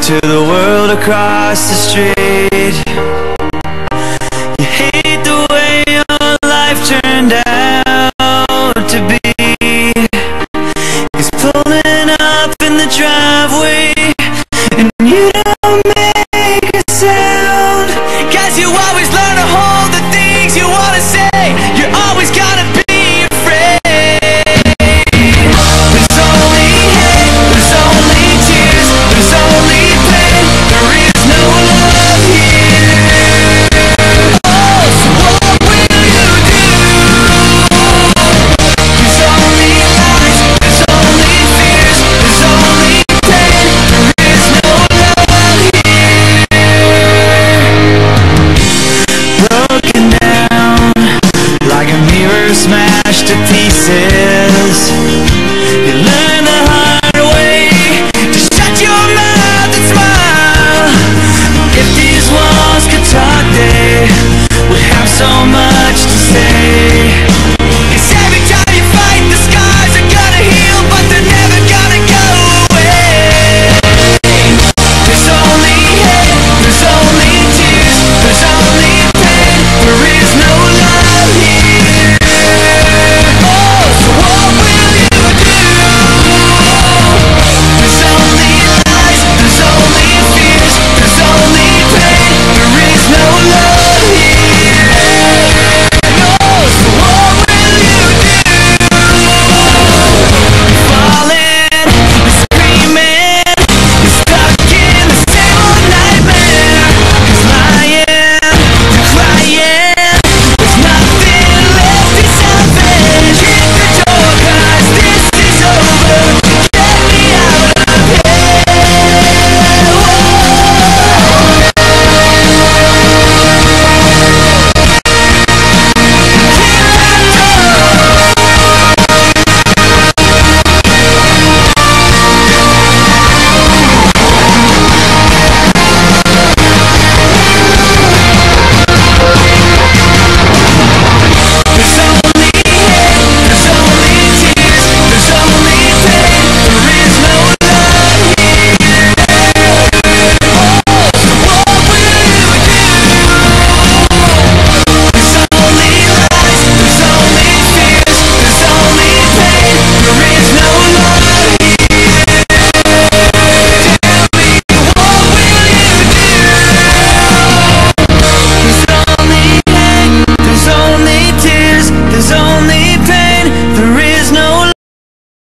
into the world across the street. You hate the way your life turned out to be. He's pulling up in the driveway and you don't make a sound. 'Cause you always learn to hold the things you wanna say. You're always gonna be afraid. There's only hate, there's only tears, there's only pain. There is no love here. Oh, so what will you do? There's only lies, there's only fears, there's only pain. There is no love here. Broken down like a mirror smashed to pieces.